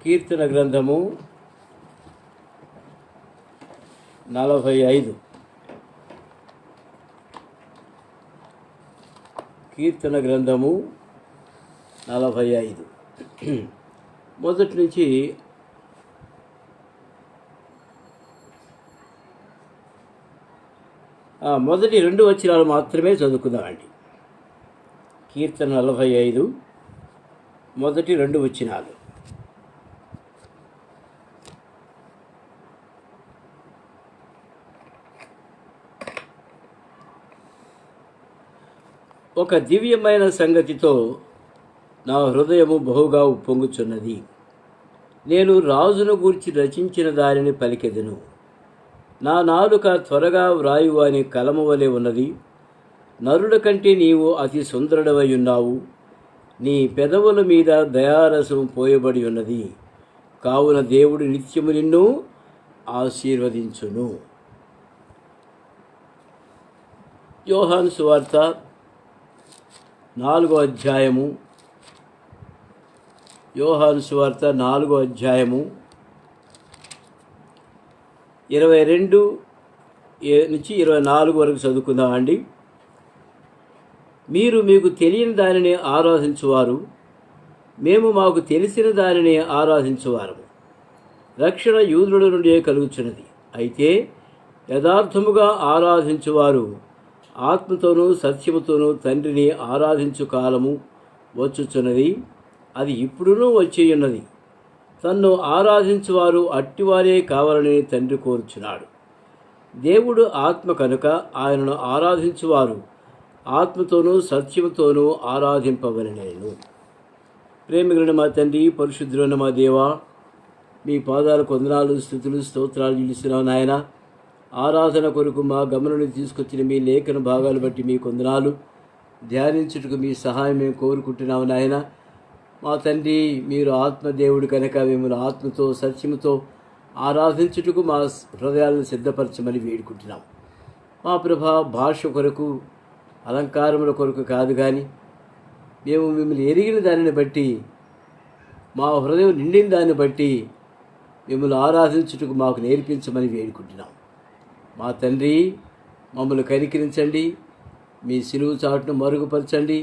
కీర్తన గ్రంథము 45. కీర్తన గ్రంథము 45 మొదటి నుంచి మొదటి 2 వచనాలు మాత్రమే చదువుకుందామండి. కీర్తన 45 మొదటి 2 వచనాలు. ఒక దివ్యమైన సంగతితో నా హృదయము బహుగా ఉప్పొంగుచున్నది. నేను రాజును గూర్చి రచించిన దానిని పలికెదను. నా నాలుక త్వరగా వ్రాయువాని కలము వలె ఉన్నది. నరుల కంటే నీవు అతి సుందరుడవై ఉన్నావు. నీ పెదవుల మీద దయారసం పోయబడి ఉన్నది. కావున దేవుడు నిత్యము నిన్ను ఆశీర్వదించును. యోహాను సువార్త 4వ అధ్యాయము. యోహాను సువార్త 4వ అధ్యాయము 22 నుంచి 24 వరకు చదువుకుందామండి. మీరు మీకు తెలియని దానిని ఆరాధించువారు, మేము మాకు తెలిసిన దానిని ఆరాధించువారము. రక్షణ యూదుల నుండే కలుగుచున్నది. అయితే యథార్థముగా ఆరాధించువారు ఆత్మతోనూ సత్యముతోనూ తండ్రిని ఆరాధించు కాలము వచ్చుచున్నది. అది ఇప్పుడునూ వచ్చేయున్నది. తన్ను ఆరాధించువారు అట్టివారే కావాలని తండ్రి కోరుచున్నాడు. దేవుడు ఆత్మ కనుక ఆయనను ఆరాధించువారు ఆత్మతోనూ సత్యముతోనూ ఆరాధింపవలెను. ప్రేమికులైన మా తండ్రి, పరిశుద్ధులైన మా దేవా, మీ పాదాలకు వందనాలు, స్తుతులు, స్తోత్రాలు చెల్లిస్తున్నాం నాయన. ఆరాధన కొరకు మా గమనాన్ని తీసుకొచ్చిన మీ లేఖన భాగాలు బట్టి మీ వందనాలు. ధ్యానించుటకు మీ సహాయం మేము కోరుకుంటున్నాము నాయన. మా తండ్రి, మీరు ఆత్మదేవుడు కనుక మిమ్మల్ని ఆత్మతో సత్యముతో ఆరాధించుటకు మా హృదయాలను సిద్ధపరచమని వేడుకుంటున్నాం. మా ప్రభా, భాష కొరకు అలంకారముల కొరకు కాదు, కానీ మేము మిమ్మల్ని ఎరిగిన దానిని బట్టి, మా హృదయం నిండిన దాన్ని బట్టి మిమ్మల్ని ఆరాధించుటకు మాకు నేర్పించమని వేడుకుంటున్నాం. మా తండ్రి, మమ్మల్ని కనికరించండి. మీ సిలువు చాటును మరుగుపరచండి.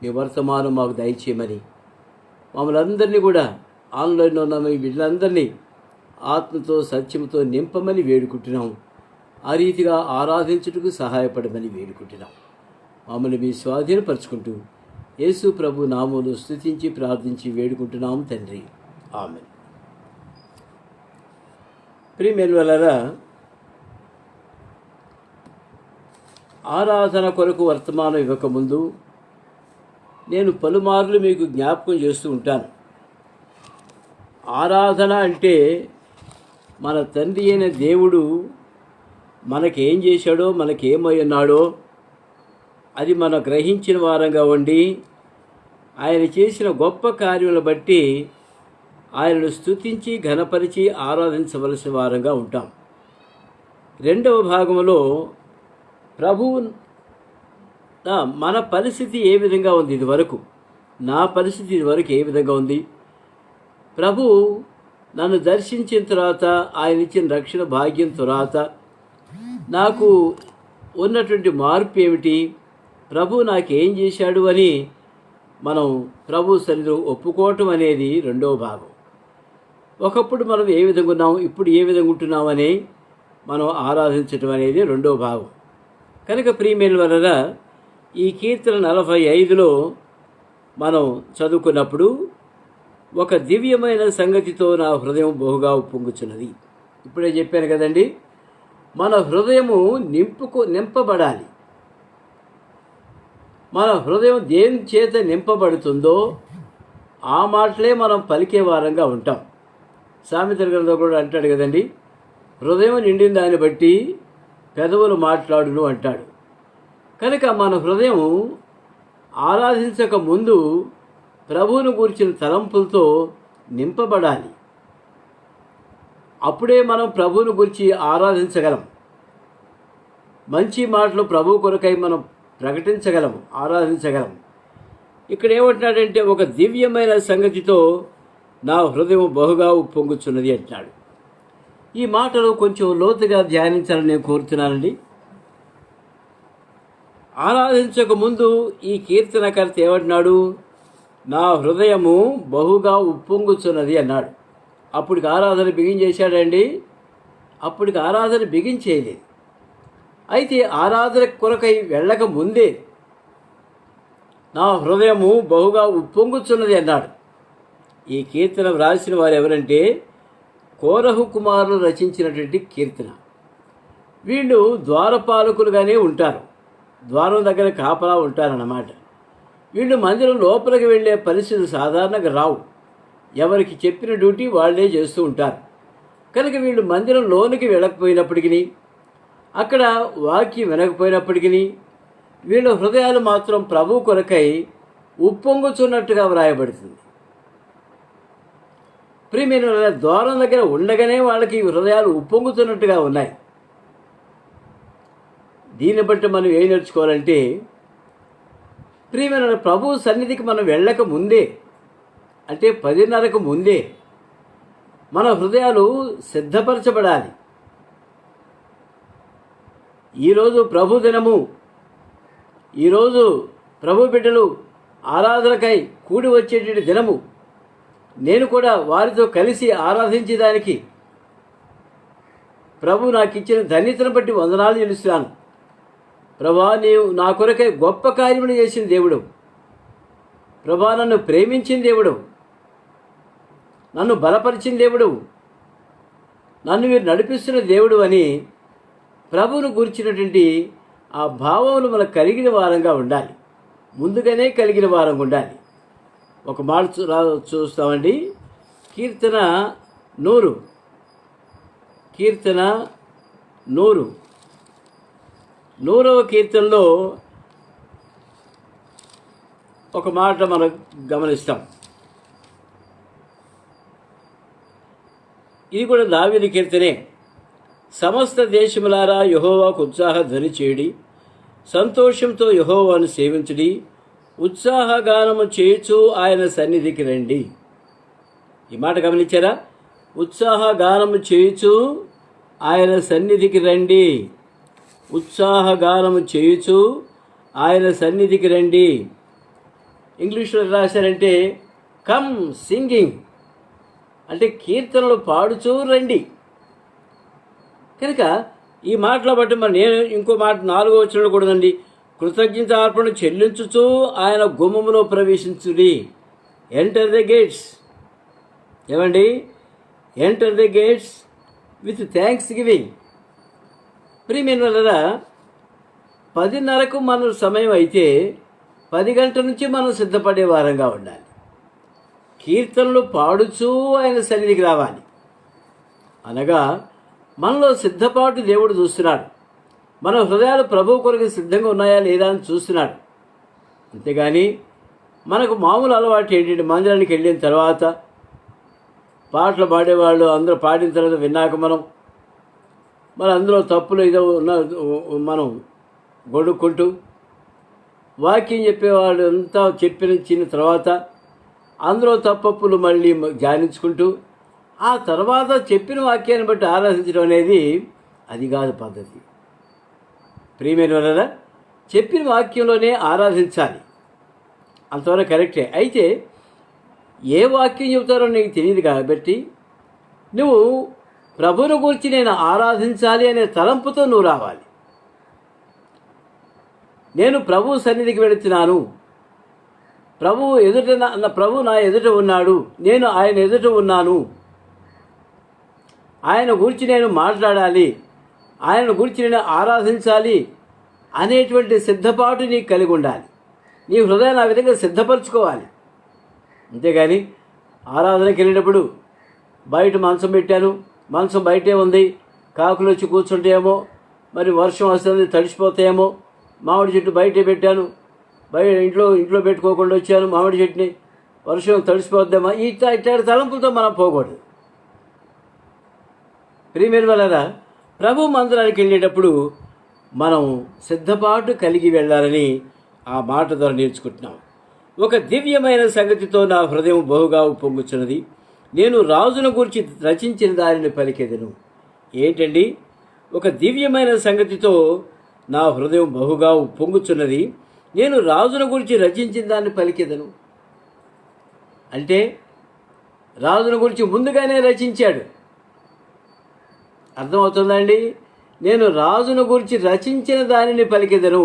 మీ వర్తమానం మాకు దయచేయమని, మమ్మల్ని అందరినీ కూడా ఆన్లైన్లో ఉన్న మీ బిడ్డలందరినీ ఆత్మతో సత్యంతో నింపమని వేడుకుంటున్నాం. ఆ రీతిగా ఆరాధించుటకు సహాయపడమని వేడుకుంటున్నాం. మమ్మల్ని మీ స్వాధీనపరుచుకుంటూ యేసు ప్రభు నామములో స్తుతించి ప్రార్థించి వేడుకుంటున్నాం తండ్రి. ఆమేన్. ప్రియమైనవారా, ఆరాధన కొరకు వర్తమానం ఇవ్వకముందు నేను పలుమార్లు మీకు జ్ఞాపకం చేస్తూ ఉంటాను. ఆరాధన అంటే మన తండ్రి అయిన దేవుడు మనకేం చేశాడో, మనకేమై ఉన్నాడో అది మనం గ్రహించిన వారంగా ఉండి, ఆయన చేసిన గొప్ప కార్యములను బట్టి ఆయనను స్తుతించి ఘనపరిచి ఆరాధించవలసిన వారంగా ఉంటాం. 2వ భాగంలో ప్రభువు మన పరిస్థితి ఏ విధంగా ఉంది, ఇదివరకు నా పరిస్థితి ఇదివరకు ఏ విధంగా ఉంది, ప్రభు నన్ను దర్శించిన తర్వాత, ఆయన ఇచ్చిన రక్షణ భాగ్యం తర్వాత నాకు ఉన్నటువంటి మార్పు ఏమిటి, ప్రభు నాకేం చేశాడు అని మనం ప్రభు సన్నిధిలో ఒప్పుకోవటం అనేది 2వ భాగం. ఒకప్పుడు మనం ఏ విధంగా ఉన్నాం, ఇప్పుడు ఏ విధంగా ఉంటున్నామని మనం ఆరాధించటం అనేది 2వ భాగం. కనుక ప్రియమైన వారలారా, ఈ కీర్తన 45లో మనం చదువుకున్నప్పుడు ఒక దివ్యమైన సంగతితో నా హృదయం బహుగా ఉప్పొంగుచున్నది. ఇప్పుడే చెప్పాను కదండి, మన హృదయము నింపబడాలి. మన హృదయం దేని చేత నింపబడుతుందో ఆ మాటలే మనం పలికే వారంగా ఉంటాం. సామెతల గ్రంథంలో కూడా అంటాడు కదండి, హృదయం నిండిన దాన్ని బట్టి పెదవులు మాట్లాడును అంటాడు. కనుక మన హృదయం ఆరాధించక ముందు ప్రభువును గురించిన తలంపులతో నింపబడాలి. అప్పుడే మనం ప్రభువును గురించి ఆరాధించగలం. మంచి మాటలు ప్రభు కొరకై మనం ప్రకటించగలం, ఆరాధించగలం. ఇక్కడ ఏమంటున్నాడంటే, ఒక దివ్యమైన సంగతితో నా హృదయం బహుగా ఉప్పొంగుచున్నది అంటున్నాడు. ఈ మాటలు కొంచెం లోతుగా ధ్యానించాలని నేను కోరుతున్నానండి. ఆరాధించక ముందు ఈ కీర్తనకర్త ఏమంటున్నాడు? నా హృదయము బహుగా ఉప్పొంగుచున్నది అన్నాడు. అప్పటికి ఆరాధన బిగించేశాడండి? అప్పటికి ఆరాధన బిగించేయలేదు. అయితే ఆరాధన కొరకై వెళ్ళక ముందే నా హృదయము బహుగా ఉప్పొంగుచున్నది అన్నాడు. ఈ కీర్తన వ్రాసిన వారు ఎవరంటే కోరహు కుమారులు రచించినటువంటి కీర్తన. వీళ్ళు ద్వారపాలకులుగానే ఉంటారు, ద్వారం దగ్గర కాపలా ఉంటారన్నమాట. వీళ్ళు మందిరం లోపలికి వెళ్ళే పరిస్థితులు సాధారణంగా రావు. ఎవరికి చెప్పిన డ్యూటీ వాళ్ళే చేస్తూ ఉంటారు. కనుక వీళ్ళు మందిరం లోనికి వెళ్ళకపోయినప్పటికీ, అక్కడ వాక్యం వినకపోయినప్పటికీ, వీళ్ళ హృదయాలు మాత్రం ప్రభు కొరకై ఉప్పొంగుచున్నట్టుగా వ్రాయబడుతుంది. ప్రియమైన ద్వారం దగ్గర ఉండగానే వాళ్ళకి హృదయాలు ఉప్పొంగుతున్నట్టుగా ఉన్నాయి. దీన్ని బట్టి మనం ఏం నేర్చుకోవాలంటే, ప్రియమైన ప్రభు సన్నిధికి మనం వెళ్ళక ముందే, అంటే 10:30కు ముందే మన హృదయాలు సిద్ధపరచబడాలి. ఈరోజు ప్రభు దినము, ఈరోజు ప్రభు బిడ్డలు ఆరాధనకై కూడి వచ్చేటువంటి దినము. నేను కూడా వారితో కలిసి ఆరాధించేదానికి ప్రభు నాకు ఇచ్చిన ధన్యతను బట్టి వందనాలు చెల్లిస్తున్నాను. ప్రభా, నీవు నా కొరకై గొప్ప కార్యములు చేసిన దేవుడు, ప్రభా నన్ను ప్రేమించిన దేవుడు, నన్ను బలపరిచిన దేవుడు, నన్ను మీరు నడిపిస్తున్న దేవుడు అని ప్రభువును గురించినటువంటి ఆ భావములు మనకు కలిగిన వారంగా ఉండాలి. ముందుగానే కలిగిన వారంగా ఉండాలి. ఒక మాట చూస్తామండి. కీర్తన 100, కీర్తన 100, 100వ కీర్తనలో ఒక మాట మనం గమనిస్తాం. ఇది కూడా దావీదు కీర్తనే. సమస్త దేశములారా యెహోవాకు ఉత్సాహ ధ్వని చేయుడి, సంతోషంతో యెహోవాను సేవించుడి, ఉత్సాహగానము చేయుచు ఆయన సన్నిధికి రండి. ఈ మాట గమనించారా? ఉత్సాహగానము చేయుచు ఆయన సన్నిధికి రండి, ఉత్సాహగానము చేయుచు ఆయన సన్నిధికి రండి. ఇంగ్లీష్లో రాశారంటే కమ్ సింగింగ్, అంటే కీర్తనలు పాడుచూ రండి. కనుక ఈ మాటల బట్టి మరి నేను ఇంకో మాట 4వ వచనంలో కూడానండి, కృతజ్ఞత అర్పణ చెల్లించుచూ ఆయన గుమ్మములో ప్రవేశించుడి. Enter the gates. ఏమండి? Enter the gates with thanksgiving. ప్రియమైన వాళ్ళరా, 10:30కు మన సమయం అయితే 10 గంటల నుంచి మనం సిద్ధపడే వారంగా ఉండాలి. కీర్తనలు పాడుచూ ఆయన సన్నిధికి రావాలి. అనగా మనలో సిద్ధపాటు దేవుడు చూస్తున్నాడు. మన హృదయాలు ప్రభు కొరకు సిద్ధంగా ఉన్నాయా లేదా అని చూస్తున్నాడు. అంతేగాని మనకు మామూలు అలవాటు ఏంటంటే, మందిరానికి వెళ్ళిన తర్వాత పాటలు పాడేవాళ్ళు అందరూ పాడిన తర్వాత విన్నాక మన అందులో తప్పులు ఏదో ఉన్న మనం గొడుక్కుంటూ, వాక్యం చెప్పేవాళ్ళు అంతా చెప్పిన తర్వాత అందులో తప్పప్పులు మళ్ళీ ధ్యానించుకుంటూ ఆ తర్వాత చెప్పిన వాక్యాన్ని బట్టి ఆరాధించడం అనేది అది కాదు పద్ధతి. ప్రియమైన వాళ్ళరా, చెప్పిన వాక్యంలోనే ఆరాధించాలి, అంతవరకు కరెక్టే. అయితే ఏ వాక్యం చెబుతారో నీకు తెలియదు కాబట్టి నువ్వు ప్రభువును గురించి నేను ఆరాధించాలి అనే తలంపుతో నువ్వు రావాలి. నేను ప్రభు సన్నిధికి వెళుతున్నాను, ప్రభు నా ఎదుట ఉన్నాడు, నేను ఆయన ఎదుట ఉన్నాను, ఆయన గురించి నేను మాట్లాడాలి, ఆయన గురించి నేను ఆరాధించాలి అనేటువంటి సిద్ధపాటు నీకు కలిగి ఉండాలి. నీ హృదయాన్ని ఆ విధంగా సిద్ధపరచుకోవాలి. అంతేగాని ఆరాధనకి వెళ్ళేటప్పుడు బయట మంచం పెట్టాను, మంచం బయటే ఉంది, కాకులు వచ్చి కూర్చుంటేమో, మరి వర్షం వస్తుంది తడిసిపోతాయేమో, మామిడి చెట్టు బయటే పెట్టాను, ఇంట్లో పెట్టుకోకుండా వచ్చాను మామిడి చెట్టుని, వర్షం తడిసిపోద్దామా, ఇట్లాంటి తలంపులతో మనం పోకూడదు. ప్రియమైన వాళ్ళరా, ప్రభు మందిరానికి వెళ్ళేటప్పుడు మనం సిద్ధపాటు కలిగి వెళ్ళాలని ఆ మాట ద్వారా నేర్చుకుంటున్నాం. ఒక దివ్యమైన సంగతితో నా హృదయం బహుగా ఉప్పొంగుచున్నది, నేను రాజును గురించి రచించిన దానిని పలికెదను. ఏంటండి? ఒక దివ్యమైన సంగతితో నా హృదయం బహుగా పొంగుచున్నది. నేను రాజును గురించి రచించిన దాన్ని పలికెదను అంటే రాజును గురించి ముందుగానే రచించాడు. అర్థమవుతుందండి? నేను రాజును గురించి రచించిన దానిని పలికెదను.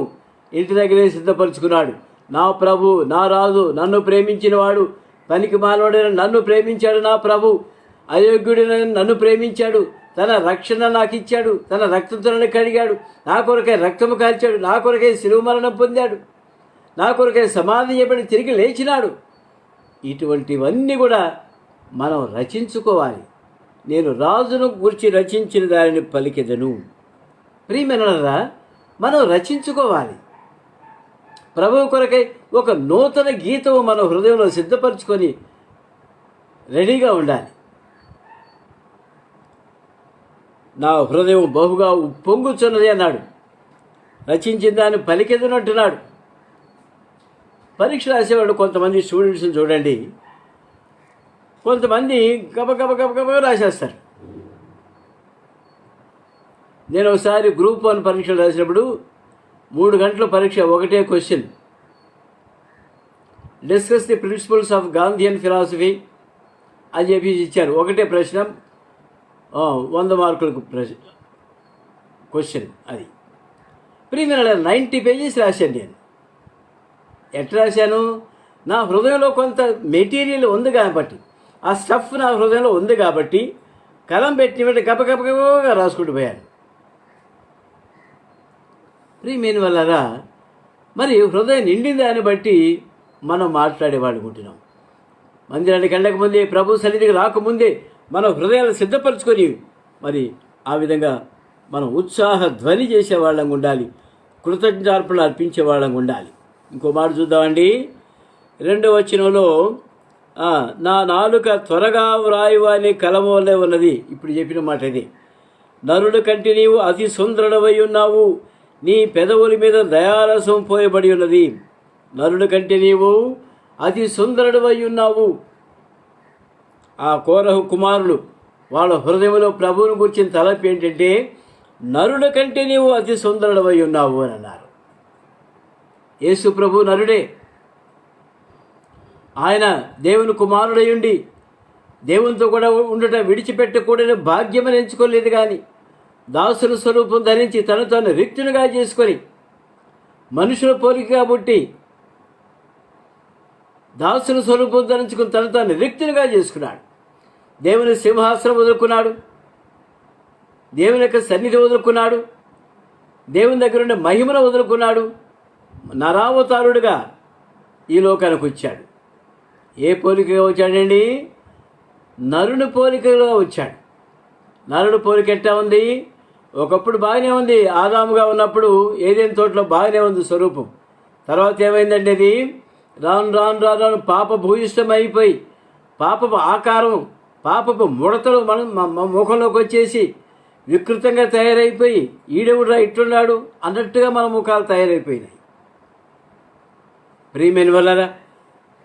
ఇంటి దగ్గరే సిద్ధపరుచుకున్నాడు. నా ప్రభు, నా రాజు, నన్ను ప్రేమించినవాడు, పనికి మానవుడైన నన్ను ప్రేమించాడు. నా ప్రభు అయోగ్యుడైన నన్ను ప్రేమించాడు. తన రక్షణ నాకు ఇచ్చాడు. తన రక్తంతో నన్ను కడిగాడు. నా కొరకై రక్తము కాల్చాడు. నా కొరకై శిలువ మరణం పొందాడు. నా కొరకై సమాధి చేయబడి తిరిగి లేచినాడు. ఇటువంటివన్నీ కూడా మనం రచించుకోవాలి. నేను రాజును గురించి రచించిన దానిని పలికెదను. ప్రియమైనరా, మనం రచించుకోవాలి. ప్రభువు కొరకై ఒక నూతన గీతము మన హృదయంలో సిద్ధపరచుకొని రెడీగా ఉండాలి. నా హృదయం బహుగా ఉప్పొంగుచున్నది అన్నాడు. రచించిన దాన్ని పలికెదను అంటున్నాడు. పరీక్ష రాసేవాళ్ళు కొంతమంది స్టూడెంట్స్ని చూడండి. కొంతమంది గబ రాసేస్తారు. నేను ఒకసారి గ్రూప్ 1 పరీక్షలు రాసినప్పుడు 3 గంటల పరీక్ష, ఒకటే question. Discuss the principles of Gandhian philosophy అని చెప్పి ఇచ్చారు. ఒకటే ప్రశ్న, 100 మార్కులకు క్వశ్చన్. అది ప్రియమైన 90 పేజెస్ రాశాను నేను. ఎట్లా రాశాను? నా హృదయంలో కొంత మెటీరియల్ ఉంది కాబట్టి, ఆ స్టఫ్ నా హృదయంలో ఉంది కాబట్టి కలం పెట్టి గబగబగా రాసుకుంటూ పోయాను. ప్రియమైన వల్లరా, మరి హృదయం నిండిన దాన్ని బట్టి మనం మాట్లాడేవాళ్ళు ఉంటున్నాం. మందిరానికి వెళ్ళక ముందే, ప్రభు సన్నిధికి రాకముందే మన హృదయాలు సిద్ధపరచుకొని మరి ఆ విధంగా మనం ఉత్సాహ ధ్వని చేసేవాళ్ళం ఉండాలి. కృతజ్ఞతార్పణలు అర్పించేవాళ్ళం ఉండాలి. ఇంకో మాట చూద్దామండి. 2వ వచనంలో నా నాలుక త్వరగా వ్రాయువాని కలము వల్లే ఉన్నది. ఇప్పుడు చెప్పిన మాట ఇది. నరుడు కంటే నీవు అతి సుందరుడవై ఉన్నావు, నీ పెదవుల మీద దయారసం పోయబడి ఉన్నది. నరుడు కంటే నీవు అతి సుందరుడవై ఉన్నావు. ఆ కోరహు కుమారులు వాళ్ళ హృదయంలో ప్రభువుని గురించిన తలపు ఏంటంటే, నరుడు కంటే నీవు అతి సుందరుడవై ఉన్నావు అని అన్నారు. యేసు ప్రభు నరుడే. ఆయన దేవుని కుమారుడై ఉండి దేవునితో కూడా ఉండుట విడిచిపెట్టకూడని భాగ్యమని ఎంచుకోలేదు. కానీ దాసుల స్వరూపం ధరించి తను తాను రిక్తునిగా చేసుకొని మనుషుల పోలికగా పుట్టి దాసుల స్వరూపం ధరించుకుని తను తాను రిక్తునిగా చేసుకున్నాడు. దేవుని సింహాసనం వదులుకున్నాడు. దేవుని యొక్క సన్నిధి వదులుకున్నాడు. దేవుని దగ్గర ఉండే మహిమను వదులుకున్నాడు. నరావతారుడుగా ఈ లోకానికి వచ్చాడు. ఏ పోలికగా వచ్చాడండి? నరుని పోలికగా వచ్చాడు. నరుడు పోలిక ఎట్టా ఉంది? ఒకప్పుడు బాగానే ఉంది. ఆదాముగా ఉన్నప్పుడు ఏదైనా తోటలో బాగానే ఉంది స్వరూపం. తర్వాత ఏమైందండి? అది రాను రాను రాను పాప భూయిష్టం అయిపోయి పాపపు ఆకారం, పాపపు ముడతలు మన ముఖంలోకి వచ్చేసి వికృతంగా తయారైపోయి ఈడెవుడురా ఇట్లున్నాడు అన్నట్టుగా మన ముఖాలు తయారైపోయినాయి. ప్రియమైన వల్లరా,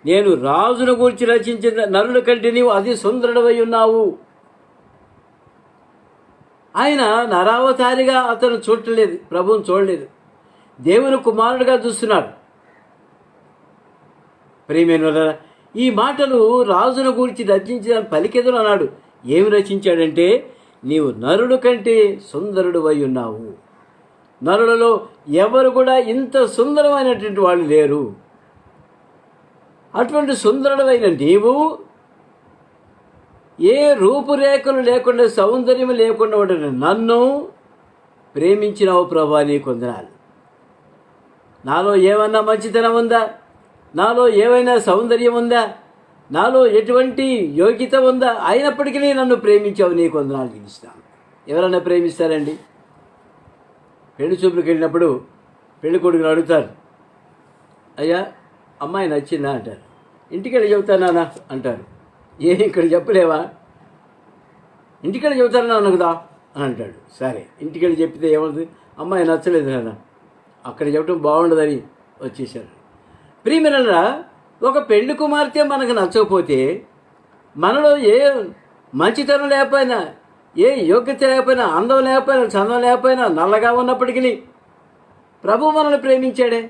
నేను రాజును గురించి రచించిన నరుల కంటే నీవు అతి సుందరుడవై ఉన్నావు. ఆయన నరావతారిగా అతను చూడలేదు, ప్రభువుని చూడలేదు, దేవుని కుమారుడిగా చూస్తున్నాడు. ప్రియమైన వల్లరా, ఈ మాటలు రాజును గురించి రచించిన పలికెదను అన్నాడు. ఏమి రచించాడంటే, నీవు నరుడు కంటే సుందరుడు అయి ఉన్నావు. నరులలో ఎవరు కూడా ఇంత సుందరమైనటువంటి వాళ్ళు లేరు. అటువంటి సుందరుడైన నీవు ఏ రూపురేఖలు లేకుండా, సౌందర్యం లేకుండా ఉండిన నన్ను ప్రేమించినావు ప్రభా, నీ కొందనాలు. నాలో ఏమన్నా మంచితనం ఉందా? నాలో ఏమైనా సౌందర్యం ఉందా? నాలో ఎటువంటి యోగ్యత ఉందా? అయినప్పటికీ నన్ను ప్రేమించావు, నీ కొందనాలు గెలుస్తాను. ఎవరన్నా ప్రేమిస్తారండి? పెళ్లి చూపులకు వెళ్ళినప్పుడు పెళ్లి కొడుకుని అడుగుతారు, అయ్యా అమ్మాయి నచ్చిందా అంటారు. ఇంటికెళ్ళి చెబుతానా అంటారు. ఇక్కడ చెప్పలేవా? ఇంటికెళ్ళి చెబుతానా అనకుదా అని అంటాడు. సరే, ఇంటికెళ్ళి చెప్తే ఏమవుతుంది? అమ్మాయి నచ్చలేదు కదా, అక్కడ చెప్పడం బాగుండదని వచ్చేసారు. ప్రియమైనరా, ఒక పెళ్లి కుమార్తె మనకు నచ్చకపోతే మనలో ఏ మంచితనం లేకపోయినా, ఏ యోగ్యత లేకపోయినా, అందం లేకపోయినా, చందం లేకపోయినా, నల్లగా ఉన్నప్పటికీ ప్రభు మనల్ని ప్రేమించాడే.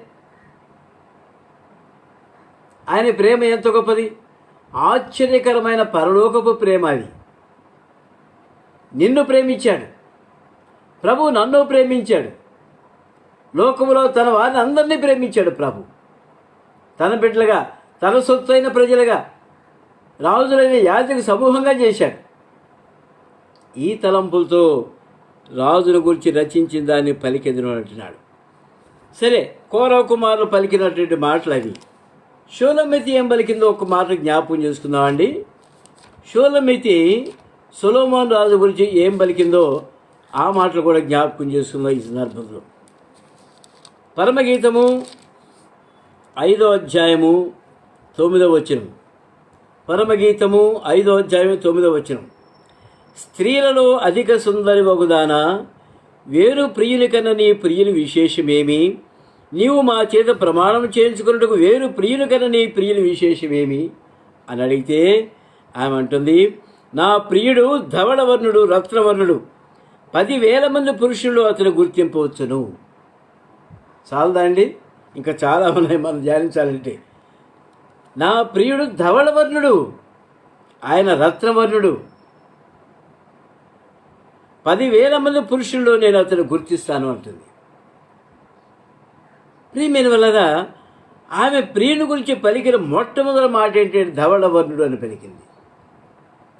ఆయన ప్రేమ ఎంత గొప్పది! ఆశ్చర్యకరమైన పరలోకపు ప్రేమ అది. నిన్ను ప్రేమించాడు ప్రభు, నన్ను ప్రేమించాడు. లోకములో తన వారిని అందరినీ ప్రేమించాడు ప్రభు. తన బిడ్డలుగా, తన సొత్తైన ప్రజలుగా, రాజులైన యాజక సమూహంగా చేశాడు. ఈ తలంపులతో రాజుల గురించి రచించిన దాన్ని పలికెదను అంటున్నాడు. సరే, కౌరవ కుమారులు పలికినటువంటి మాటలు అవి. షూలమితి ఏం పలికిందో ఒక మాట జ్ఞాపకం చేసుకుందామండి. షూలమితి సొలొమోను రాజు గురించి ఏం పలికిందో ఆ మాటలు కూడా జ్ఞాపకం చేసుకుందాం ఈ సందర్భంలో. పరమగీతము 5వ అధ్యాయము 9వ వచనం. పరమగీతము 5వ అధ్యాయం 9వ వచనం. స్త్రీలలో అధిక సుందరి వగుదానా, వేరు ప్రియుని కన్నా నీ ప్రియుని విశేషమేమి? నీవు మా చేత ప్రమాణం చేయించుకున్నట్టుకు వేరు ప్రియుని కన్నా నీ ప్రియుని విశేషమేమి అని అడిగితే ఆమె అంటుంది, నా ప్రియుడు ధవళవర్ణుడు, రత్నవర్ణుడు, 10,000 మంది పురుషులు అతను గుర్తింపవచ్చును. చాలదా అండి? ఇంకా చాలా ఉన్నాయి మనం ధ్యానించాలంటే. నా ప్రియుడు ధవళవర్ణుడు, ఆయన రత్నవర్ణుడు, 10,000 మంది పురుషుల్లో నేను అతను గుర్తిస్తాను అంటుంది. ప్రియమైన వల్ల ఆమె ప్రియుని గురించి పలికిన మొట్టమొదటి మాట ఏంటంటే ధవళవర్ణుడు అని పలికింది.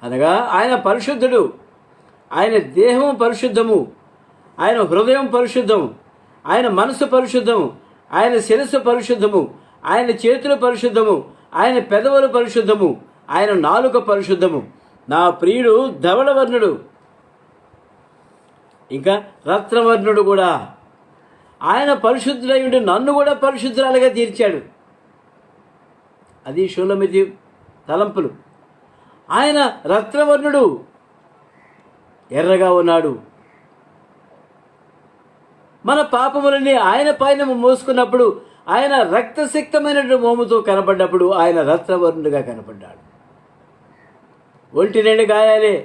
అనగా ఆయన పరిశుద్ధుడు, ఆయన దేహం పరిశుద్ధము, ఆయన హృదయం పరిశుద్ధము, ఆయన మనసు పరిశుద్ధము, ఆయన శిరస్సు పరిశుద్ధము, ఆయన చేతులు పరిశుద్ధము, ఆయన పెదవులు పరిశుద్ధము, ఆయన నాలుక పరిశుద్ధము. నా ప్రియుడు ధవళవర్ణుడు, ఇంకా రత్నవర్ణుడు కూడా. ఆయన పరిశుద్ధుడైండు నన్ను కూడా పరిశుద్ధురాలుగా తీర్చాడు. అది షూలమితి తలంపులు. ఆయన రత్నవర్ణుడు, ఎర్రగా ఉన్నాడు. మన పాపములన్నీ ఆయన పైన మోసుకున్నప్పుడు, ఆయన రక్తసిక్తమైన మోముతో కనపడ్డప్పుడు ఆయన రత్నవర్ణుడిగా కనపడ్డాడు. ఒంటి నిండు గాయాలే,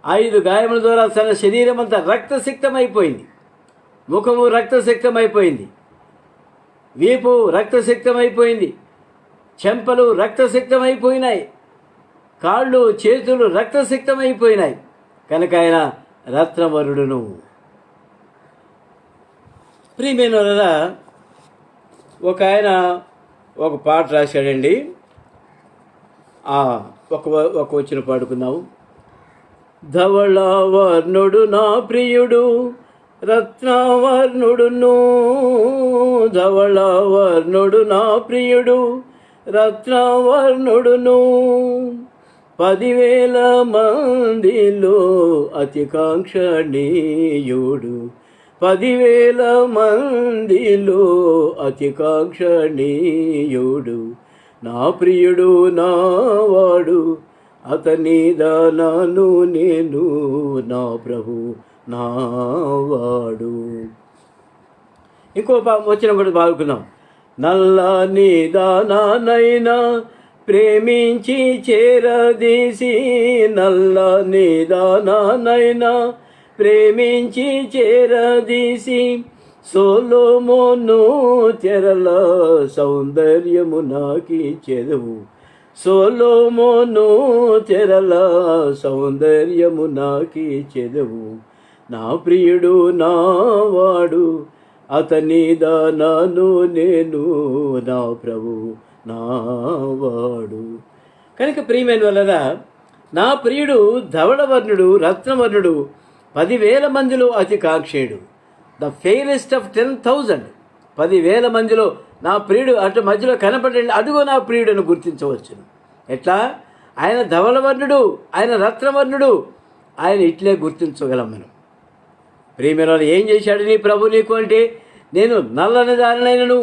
5 గాయముల ద్వారా తన శరీరం అంతా రక్తసిక్తమైపోయింది. ముఖము రక్తసిక్తమైపోయింది, వీపు రక్తసిక్తమైపోయింది, చెంపలు రక్తసిక్తమైపోయినాయి, కాళ్ళు చేతులు రక్తసిక్తమైపోయినాయి. కనుక ఆయన రత్నవరుడును. ప్రియమైన వాళ్ళ ఒక ఆయన ఒక పాట రాశాడండి. ఒక వచ్చిన పాడుకుందాము. ధవళవర్ణుడు నా ప్రియుడు, రత్నవర్ణుడును, ధవళవర్ణుడు నా ప్రియుడు, రత్నవర్ణుడును, 10,000 మందిలో అతి కాంక్షణీయుడు, 10,000 మందిలో అతి కాంక్షణీయుడు, నా ప్రియుడు నావాడు, అతని దానాను నేను, నా ప్రభు నావాడు. ఇంకో వచ్చిన కూడా బాగుకుందాం. నల్లని దానానైనా ప్రేమించి చేరదీసి, నల్లని దానానైనా ప్రేమించి చేరదీసి, సొలొమోను తెరల సౌందర్యము నాకి చెదవు, సొలొమోను తెరల సౌందర్యము నాకి చెదవు, నా ప్రియుడు నావాడు, అతని దానాను నేను, నా ప్రభు నావాడు. కనుక ప్రియమైన వల్ల నా ప్రియుడు ధవళవర్ణుడు, రత్నవర్ణుడు, 10,000 మందిలో అతి కాంక్షేయుడు, ద ఫెయిరెస్ట్ ఆఫ్ 10,000. 10,000 మందిలో నా ప్రియుడు అటు మధ్యలో కనపడండి, అడుగు నా ప్రియుడును గుర్తించవచ్చును. ఎట్లా? ఆయన ధవళవర్ణుడు, ఆయన రత్నవర్ణుడు, ఆయన ఇట్లే గుర్తించగలం మనం. ప్రియమైన ఏం చేశాడు నీ ప్రభు నీకు అంటే, నేను నల్లని దానినైనను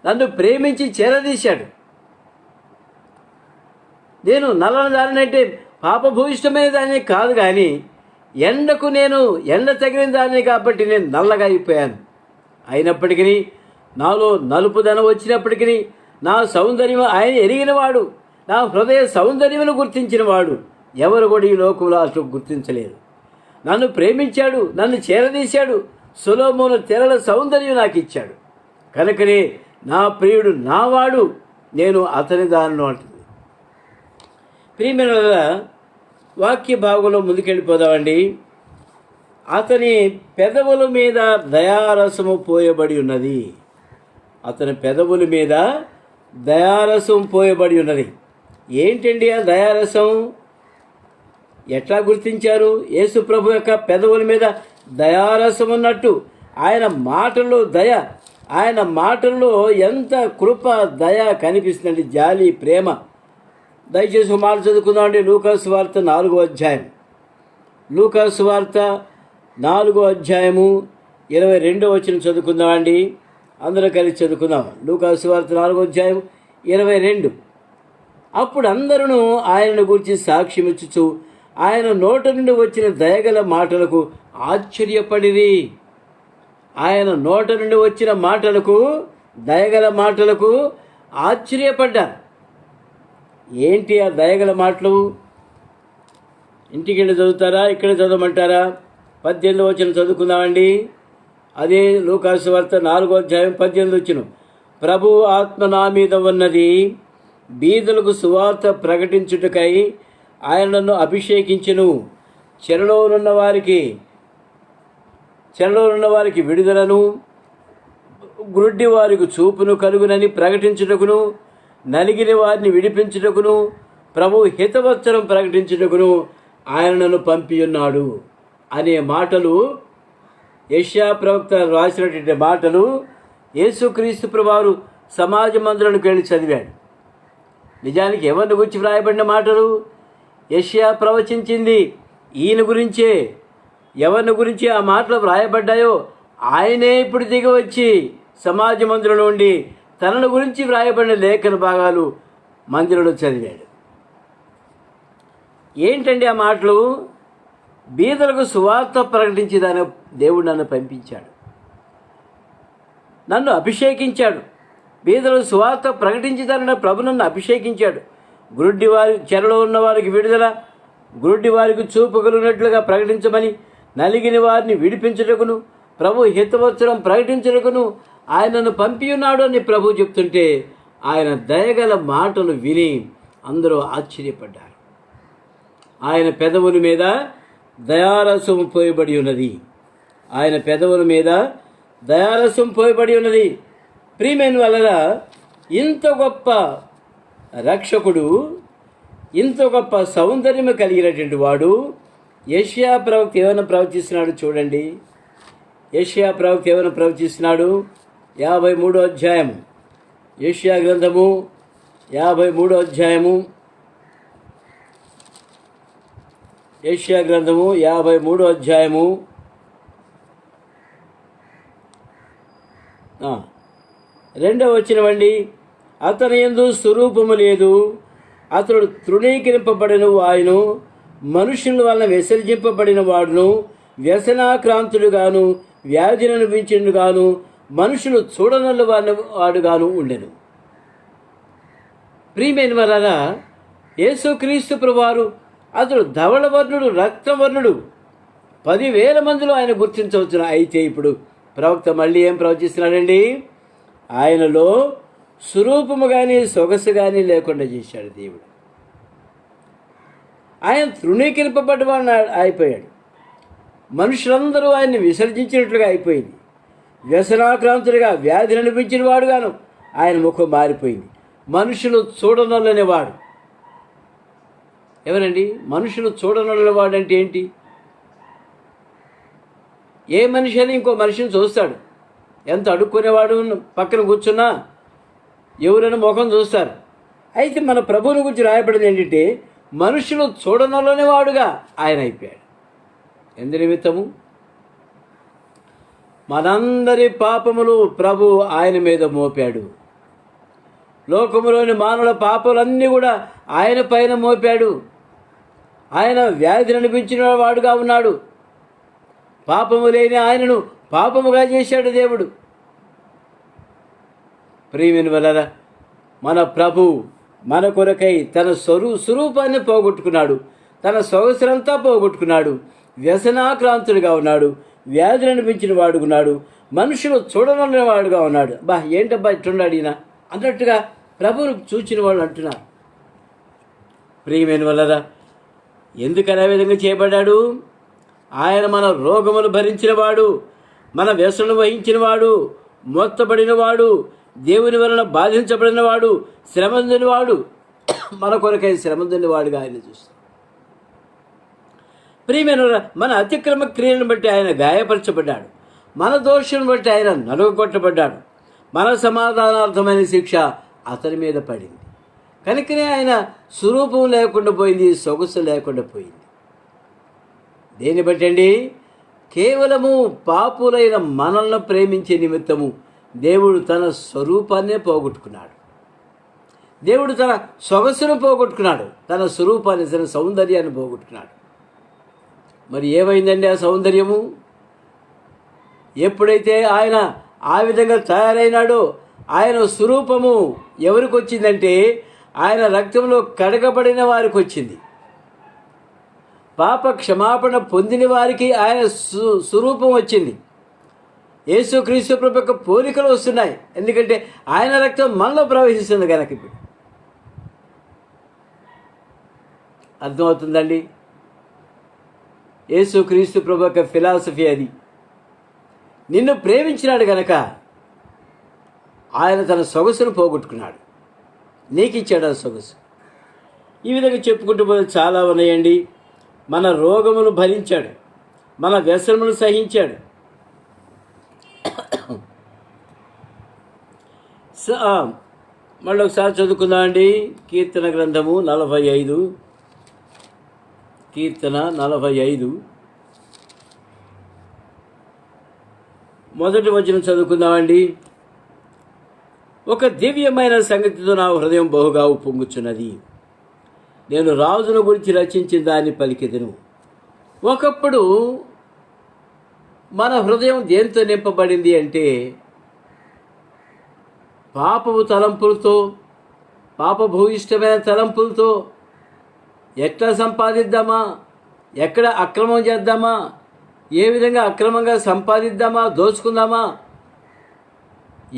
నన్ను ప్రేమించి చేరదీశాడు. నేను నల్లని దానినంటే పాపభూయిష్టమైన దాన్ని కాదు, కానీ ఎండకు నేను ఎండ తగిలిన దాన్ని కాబట్టి నేను నల్లగా అయిపోయాను. అయినప్పటికీ నాలో నలుపుదనం వచ్చినప్పటికీ నా సౌందర్యం ఆయన ఎరిగినవాడు, నా హృదయ సౌందర్యమును గుర్తించిన వాడు ఎవరు కూడా ఈ లోకంలో అసలు గుర్తించలేరు. నన్ను ప్రేమించాడు, నన్ను చేరదీశాడు, సొలొమోను తెరల సౌందర్యం నాకు ఇచ్చాడు. కనుకనే నా ప్రియుడు నావాడు, నేను అతని దానిలో అంటుంది. ప్రియమైన వాక్య భాగంలో ముందుకెళ్ళిపోదామండి. అతని పెదవుల మీద దయారసము పోయబడి ఉన్నది. అతని పెదవుల మీద దయారసం పోయబడి ఉన్నది. ఏంటండి ఆ దయారసం? ఎట్లా గుర్తించారు? యేసు ప్రభు యొక్క పెదవుల మీద దయారసం ఉన్నట్టు ఆయన మాటల్లో దయ, ఆయన మాటల్లో ఎంత కృప దయ కనిపిస్తుందండి, జాలి ప్రేమ. దయచేసి ఒక మాట చదువుకుందామండి. లూకాసు వార్త 4వ అధ్యాయం. లూకాసు వార్త 4వ అధ్యాయము 22వ వచనం చదువుకుందామండి. అందరూ కలిసి చదువుకుందాం. లూకాసు వార్త 4వ అధ్యాయం 22. అప్పుడు అందరూ ఆయనను గురించి సాక్ష్యమిచ్చుచు ఆయన నోట నుండి వచ్చిన దయగల మాటలకు ఆశ్చర్యపడిరి. ఆయన నోట నుండి వచ్చిన మాటలకు, దయగల మాటలకు ఆశ్చర్యపడ్డారు. ఏంటి ఆ దయగల మాటలు? ఇంటికి వెళ్ళి చదువుతారా, ఇక్కడ చదవమంటారా? 18వ వచనం చదువుకుందామండి. అదే లూకాసు వార్త 4వ అధ్యాయం 18వ వచనం. ప్రభు ఆత్మ నా మీద ఉన్నది, బీదలకు సువార్త ప్రకటించుటకై ఆయన నన్ను అభిషేకించెను, చెరలో ఉన్న వారికి విడుదలను, గుడ్డి వారికి చూపును కలుగునని ప్రకటించుటకును, నలిగిన వారిని విడిపించుటకును, ప్రభు హితవత్సరం ప్రకటించుటకును ఆయన నన్ను పంపియున్నాడు అనే మాటలు, యెషయా ప్రవక్త రాసినటువంటి మాటలు యేసుక్రీస్తు ప్రభువారు సమాజ మందిరానికి వెళ్ళి చదివాడు. నిజానికి ఎవరిని గురించి వ్రాయబడిన మాటలు? యెషయా ప్రవచించింది ఈయన గురించే. ఎవరిని గురించి ఆ మాటలు వ్రాయబడ్డాయో ఆయనే ఇప్పుడు దిగి వచ్చి సమాజ మందిరంలో ఉండి తనను గురించి వ్రాయబడిన లేఖన భాగాలు మందిరంలో చదివాడు. ఏంటండి ఆ మాటలు? బీదలకు సువార్త ప్రకటించి దాని దేవుడు నన్ను పంపించాడు, నన్ను అభిషేకించాడు. బీదలకు సువార్త ప్రకటించి ప్రభు నన్ను అభిషేకించాడు. గురుడ్డి వారి, చెరలో ఉన్న వారికి విడుదల, గురుడ్డి వారికి చూపు కలిగినట్లుగా ప్రకటించమని, నలిగిన వారిని విడిపించుటకును, ప్రభు హితవత్సరం ప్రకటించుటకును ఆయన నన్ను పంపియున్నాడు అని ప్రభు చెప్తుంటే ఆయన దయగల మాటలు విని అందరూ ఆశ్చర్యపడ్డారు. ఆయన పెదవుల మీద దయారసం పోయబడి ఉన్నది. ఆయన పెదవుల మీద దయారసం పోయబడి ఉన్నది. ప్రియమైన వలన ఇంత గొప్ప రక్షకుడు, ఇంత గొప్ప సౌందర్యం కలిగినటువంటి వాడు యెషయా ప్రవక్త ఏమైనా ప్రవచిస్తున్నాడు చూడండి. యెషయా ప్రవక్త ఏమైనా ప్రవచిస్తున్నాడు? 53వ అధ్యాయం, యెషయా గ్రంథము 53వ అధ్యాయము, యెషయా గ్రంథము 53వ అధ్యాయము 2వ వచనమండి. అతని యందు స్వరూపము లేదు, అతడు తృణీకరింపబడిన వాయును, మనుషుల వలన విసర్జింపబడిన వాడును, వ్యసనాక్రాంతుడుగాను, వ్యాధిని అనుభవించుగాను, మనుషులు చూడనల్లు వాడుగాను ఉండెను. ప్రియమైన వారారా, యేసుక్రీస్తు ప్రభువారు అతడు ధవళవర్ణుడు, రక్తవర్ణుడు. 10,000 మందిలో ఆయన గుర్తించవచ్చును. అయితే ఇప్పుడు ప్రవక్త మళ్ళీ ఏం ప్రవచిస్తున్నాడండి? ఆయనలో స్వరూపము కానీ సొగసు కానీ లేకుండా చేశాడు దేవుడు. ఆయన తృణీకరింపబడ్డవాడు అయిపోయాడు. మనుషులందరూ ఆయన్ని విసర్జించినట్లుగా అయిపోయింది. వ్యసనాక్రాంతుడిగా, వ్యాధిని అనిపించిన వాడుగాను ఆయన ముఖం మారిపోయింది. మనుషులు చూడనొల్లనేవాడు. ఎవరండి మనుషులు చూడనొల్లవాడు అంటే ఏంటి? ఏ మనిషి అని ఇంకో మనిషిని చూస్తాడు. ఎంత అడుక్కునేవాడు పక్కన కూర్చున్నా ఎవరైనా ముఖం చూస్తారు. అయితే మన ప్రభువుని గురించి రాయబడింది ఏంటంటే మనుషులు చూడనొల్లని వాడుగా ఆయన అయిపోయాడు. ఎందు నిమిత్తము? మనందరి పాపములు ప్రభు ఆయన మీద మోపాడు. లోకములోని మానవుల పాపములన్నీ కూడా ఆయన పైన మోపాడు. ఆయన వ్యాధిని అనిపించిన వాడుగా ఉన్నాడు. పాపము లేని ఆయనను పాపముగా చేశాడు దేవుడు. ప్రియమైన వలన మన ప్రభు మన కొరకై తన స్వరూపాన్ని పోగొట్టుకున్నాడు, తన సొగసులంతా పోగొట్టుకున్నాడు, వ్యసనాక్రాంతుడిగా ఉన్నాడు, వ్యాధులు అనిపించిన వాడుకున్నాడు, మనుషులు చూడనున్న వాడుగా ఉన్నాడు. ఏంటబ్బా ఇట్టున్నాడు ఈయన అన్నట్టుగా ప్రభువును చూచిన వాళ్ళు అంటున్నారు. ప్రియమైన వల్లరా, ఎందుకని ఆ విధంగా చేయబడ్డాడు? ఆయన మన రోగములు భరించినవాడు, మన వ్యసనం వహించినవాడు, మోత్తబడినవాడు, దేవుని వలన బాధించబడినవాడు, శ్రమందినవాడు, మన కొరకై శ్రమందినవాడుగా ఆయన చూస్తాం. ప్రియమైన మన అతిక్రమ క్రియలను బట్టి ఆయన గాయపరచబడ్డాడు, మన దోషం బట్టి ఆయన నలుగొట్టబడ్డాడు, మన సమాధానార్థమైన శిక్ష అతని మీద పడింది. కనుకనే ఆయన స్వరూపం లేకుండా పోయింది, సొగసు లేకుండా పోయింది. దేన్ని బట్టండి? కేవలము పాపులైన మనల్ని ప్రేమించే నిమిత్తము దేవుడు తన స్వరూపాన్నే పోగొట్టుకున్నాడు. దేవుడు తన సొగసును పోగొట్టుకున్నాడు, తన స్వరూపాన్ని, తన సౌందర్యాన్ని పోగొట్టుకున్నాడు. మరి ఏమైందండి ఆ సౌందర్యము? ఎప్పుడైతే ఆయన ఆ విధంగా తయారైనాడో ఆయన స్వరూపము ఎవరికి వచ్చిందంటే ఆయన రక్తంలో కడగబడిన వారికి వచ్చింది. పాప క్షమాపణ పొందిన వారికి ఆయన స్వరూపం వచ్చింది. యేసుక్రీస్తు ప్రభు యొక్క పోలికలు వస్తున్నాయి, ఎందుకంటే ఆయన రక్తం మనలో ప్రవహిస్తుంది కనుక. ఇప్పుడు అర్థమవుతుందండి? యేసుక్రీస్తు ప్రభు యొక్క ఫిలాసఫీ అది. నిన్ను ప్రేమించినాడు గనక ఆయన తన సొగసును పోగొట్టుకున్నాడు, నీకు ఇచ్చాడు ఆ సొగసు. ఈ విధంగా చెప్పుకుంటూ పోతే చాలా ఉన్నాయండి. మన రోగమును భరించాడు, మన వ్యసనమును సహించాడు. మళ్ళీ ఒకసారి చదువుకుందామండి. కీర్తన గ్రంథము 45, కీర్తన 45 మొదటి వచనం చదువుకుందామండి. ఒక దివ్యమైన సంగతితో నా హృదయం బహుగా ఉప్పొంగుచున్నది, నేను రాజును గురించి రచించిన దాన్ని పలికెదను. ఒకప్పుడు మన హృదయం దేంతో నింపబడింది అంటే పాపపు తలంపులతో, పాపభూయిష్టమైన తలంపులతో. ఎట్లా సంపాదిద్దామా, ఎక్కడ అక్రమం చేద్దామా, ఏ విధంగా అక్రమంగా సంపాదిద్దామా, దోచుకుందామా,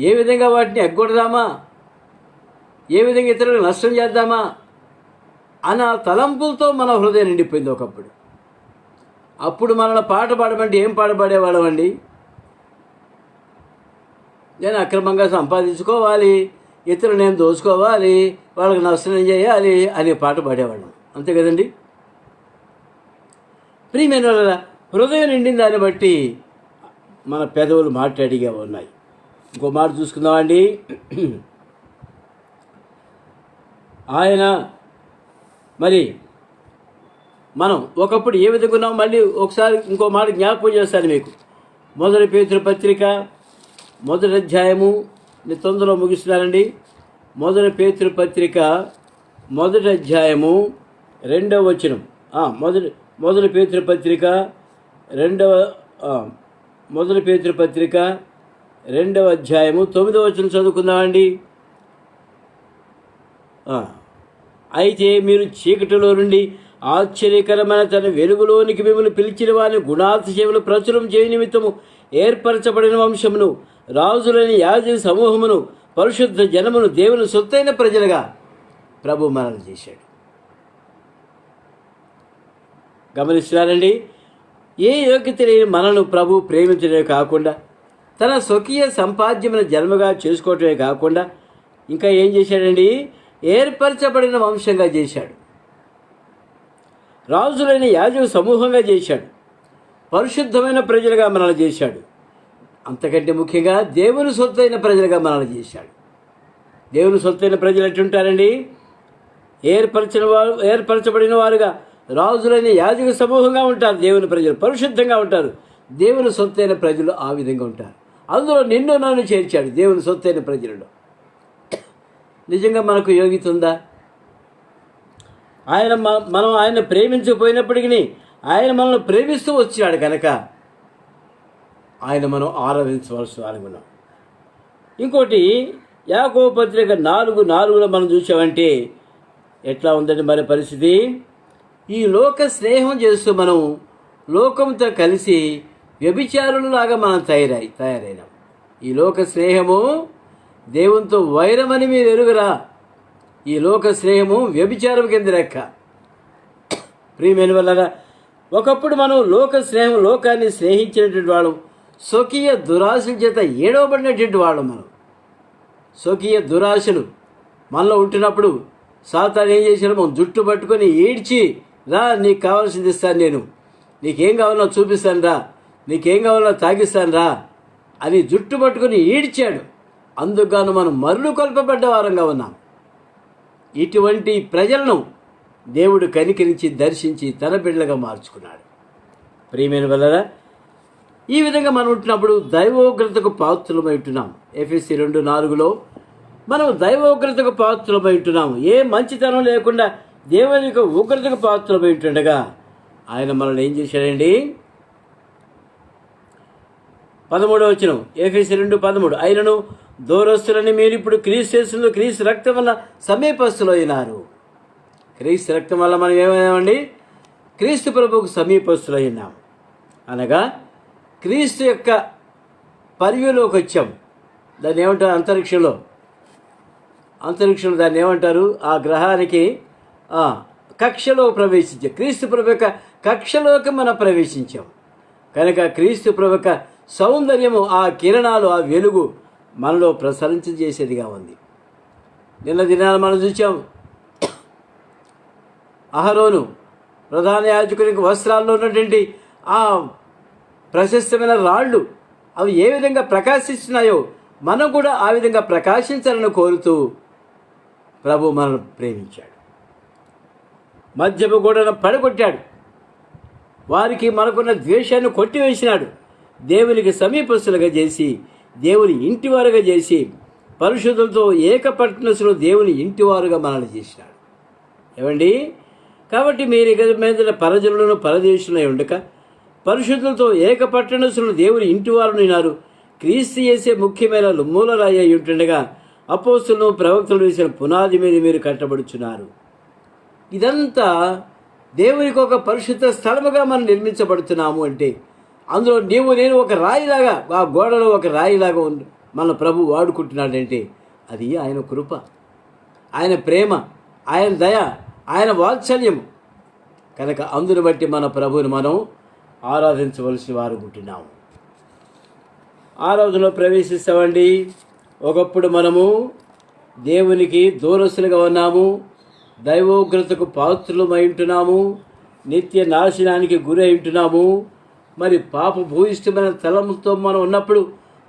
ఏ విధంగా వాటిని ఎగ్గొడదామా, ఏ విధంగా ఇతరులకు నష్టం చేద్దామా అన్న తలంపులతో మన హృదయం నిండిపోయింది ఒకప్పుడు. అప్పుడు మనల్ని పాట పాడమంటే ఏం పాట పాడేవాళ్ళమండి? నేను అక్రమంగా సంపాదించుకోవాలి, ఇతరులు నేను దోచుకోవాలి, వాళ్ళకి నష్టం చేయాలి అనే పాట పాడేవాళ్ళం, అంతే కదండి? ప్రియమైన వాళ్ళ హృదయం నిండిన దాన్ని బట్టి మన పెదవులు మాట్లాడిగా ఉన్నాయి. ఇంకో మాట చూసుకుందామండి. ఆయన మరి మనం ఒకప్పుడు ఏ విధంగా ఉన్నాం, మళ్ళీ ఒకసారి ఇంకో మాట జ్ఞాపకం చేస్తాను మీకు. మొదటి పేతురు పత్రిక 1వ అధ్యాయము, నేను తొందరలో ముగిస్తున్నానండి. మొదటి పేతురు పత్రిక 1వ అధ్యాయము 2వ వచనం. మొదటి పేతురు పత్రిక 2వ అధ్యాయము 9వ వచనం చదువుకుందామండి. అయితే మీరు చీకటిలో నుండి ఆశ్చర్యకరమైన తన వెలుగులోనికి మిమ్మల్ని పిలిచిన వారిని గుణాతిశయములు ప్రచురం చేయ నిమిత్తము ఏర్పరచబడిన వంశమును, రాజులని యాజక సమూహమును, పరిశుద్ధ జనమును, దేవుని సొత్తైన ప్రజలుగా ప్రభు మనల్ని చేశాడు. గమనిస్తున్నారండి? ఏ యోగ్యత లేని మనను ప్రభు ప్రేమించడమే కాకుండా తన స్వకీయ సంపాద్యమైన జన్మగా చేసుకోవటమే కాకుండా ఇంకా ఏం చేశాడండి? ఏర్పరచబడిన వంశంగా చేశాడు, రాజులైన యాజక సమూహంగా చేశాడు, పరిశుద్ధమైన ప్రజలుగా మనల్ని చేశాడు. అంతకంటే ముఖ్యంగా దేవుని సొత్తైన ప్రజలుగా మనల్ని చేశాడు. దేవుని సొత్తైన ప్రజలు ఎట్టుంటారండి? ఏర్పరచబడిన వారుగా, రాజులైన యాజక సమూహంగా ఉంటారు. దేవుని ప్రజలు పరిశుద్ధంగా ఉంటారు. దేవుని సొత్తైన ప్రజలు ఆ విధంగా ఉంటారు. అందులో నిన్ను నన్ను చేర్చాడు దేవుని సొత్తైన ప్రజలలో. నిజంగా మనకు యోగ్యత ఉందా? మనం ఆయన ప్రేమించకపోయినప్పటికీ ఆయన మనల్ని ప్రేమిస్తూ వచ్చాడు కనుక ఆయన మనం ఆరాధించవలసి ఉన్నాం. ఇంకోటి యాకోబు పత్రిక 4:4 మనం చూసామంటే ఎట్లా ఉందండి మన పరిస్థితి? ఈ లోక స్నేహం చేస్తూ మనం లోకంతో కలిసి వ్యభిచారులలాగా మనం తయారైనాం. ఈ లోక స్నేహము దేవునితో వైరమని మీరు ఎరుగరా? ఈ లోక స్నేహము వ్యభిచారం కింద లెక్క. ప్రియమైన వల్ల ఒకప్పుడు మనం లోకాన్ని స్నేహించినటువంటి వాళ్ళం, స్వకీయ దురాశల చేత ఏడవబడినటువంటి వాళ్ళం. మనం స్వకీయ దురాశలు మనలో ఉంటున్నప్పుడు సాతాను ఏం చేశాడు? మనం జుట్టు పట్టుకొని ఏడ్చి, రా నీకు కావాల్సింది ఇస్తాను, నేను నీకేం కావాలో చూపిస్తాను రా, నీకేం కావాలో తాగిస్తాను రా అని జుట్టు పట్టుకొని ఏడ్చాడు. అందుకు మనం మరులు కొల్పబడ్డ వారంగా ఉన్నాం. ఇటువంటి ప్రజలను దేవుడు కనికరించి దర్శించి తన బిడ్డలుగా మార్చుకున్నాడు. ప్రియమైన వల్లరా, ఈ విధంగా మనం ఉంటున్నప్పుడు దైవోగ్రతకు పాత్రలమై ఉంటున్నాం. ఎఫెసీ 2:4 మనం దైవోగ్రతకు పాత్రలమై ఉంటున్నాము. ఏ మంచితనం లేకుండా దేవుని యొక్క ఉగ్రతకు పాత్రలమై ఉంటుండగా ఆయన మనల్ని ఏం చేశాడండి? 13వ వచనం, ఎఫెసీ 2:13, అయినను దూరస్తులని మీరు ఇప్పుడు క్రీస్తు రక్తం వల్ల సమీపస్తులు అయినారు. క్రీస్తు రక్తం వల్ల మనం ఏమైనామండి? క్రీస్తు ప్రభువుకు సమీపస్తులు అయినాం. అనగా క్రీస్తు యొక్క పరివ్యూలోకి వచ్చాం. దాన్ని ఏమంటారు? అంతరిక్షంలో దాన్ని ఏమంటారు? ఆ గ్రహానికి కక్షలో ప్రవేశించాం. క్రీస్తు ప్రభు యొక్క కక్షలోకి మనం ప్రవేశించాం. కనుక క్రీస్తు ప్రభు యొక్క సౌందర్యము, ఆ కిరణాలు, ఆ వెలుగు మనలో ప్రసరించేసేదిగా ఉంది. నిన్న దినాలు మనం చూసాం. అహరోను ప్రధాన యాజకునికి వస్త్రాల్లో ఉన్నటువంటి ఆ ప్రశస్తమైన రాళ్ళు అవి ఏ విధంగా ప్రకాశిస్తున్నాయో మనం కూడా ఆ విధంగా ప్రకాశించాలని కోరుతూ ప్రభు మనల్ని ప్రేమించాడు. మద్యపు గోడను పడగొట్టాడు. వారికి మనకున్న ద్వేషాన్ని కొట్టివేసినాడు. దేవునికి సమీపస్తులుగా చేసి, దేవుని ఇంటివారుగా చేసి, పరిశుద్ధులతో ఏకపట్నసులు దేవుని ఇంటివారుగా మనల్ని చేసినాడు. ఏమండి? కాబట్టి మీరు ఇక మీద పరజనులను పరదేశులై ఉండక పరిశుద్ధులతో ఏకపట్టణసులను దేవుని ఇంటివారును ఉన్నారు. క్రీస్తు చేసే ముఖ్యమైన మూలరాయి అయి ఉంటుండగా అపోస్తులను ప్రవక్తలు వేసిన పునాది మీద మీరు కట్టబడుచున్నారు. ఇదంతా దేవునికి ఒక పరిశుద్ధ స్థలముగా మనం నిర్మించబడుతున్నాము. అంటే అందులో నేను ఒక రాయిలాగా, ఆ గోడలో ఒక రాయిలాగా మన ప్రభు వాడుకుంటున్నాడంటే అది ఆయన కృప, ఆయన ప్రేమ, ఆయన దయ, ఆయన వాత్సల్యము. కనుక అందును బట్టి మన ప్రభువుని మనం ఆరాధించవలసిన వారు ఉంటున్నాము. ఆరాధనలో ప్రవేశిస్తామండి. ఒకప్పుడు మనము దేవునికి దూరస్తులుగా ఉన్నాము, దైవోగ్రతకు పాత్రులమై ఉంటున్నాము, నిత్య నాశనానికి గురి అయి ఉంటున్నాము. మరి పాప భూయిష్టమైన తలంతో మనం ఉన్నప్పుడు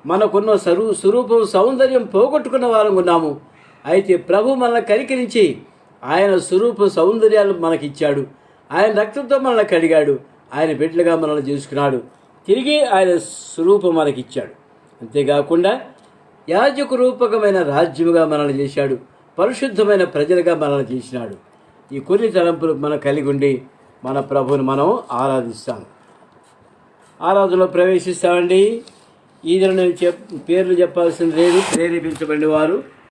మనకున్న స్వరూపం, సౌందర్యం పోగొట్టుకున్న వారం ఉన్నాము. అయితే ప్రభు మనల్ని కనికరించి ఆయన స్వరూప సౌందర్యాలు మనకిచ్చాడు. ఆయన రక్తంతో మనల్ని కడిగాడు. ఆయన బిడ్డలుగా మనల్ని చేసుకున్నాడు. తిరిగి ఆయన స్వరూపం మనకిచ్చాడు. అంతేకాకుండా యాజక రూపకమైన రాజ్యముగా మనల్ని చేశాడు. పరిశుద్ధమైన ప్రజలుగా మనల్ని చేసినాడు. ఈ కొన్ని తలంపులు మనం కలిగి ఉండి మన ప్రభువుని మనం ఆరాధిస్తాం. ఆరాధనలో ప్రవేశిస్తామండి. ఈ దిన నేను పేర్లు చెప్పాల్సింది లేదు. ప్రేరేపించబడిన వారు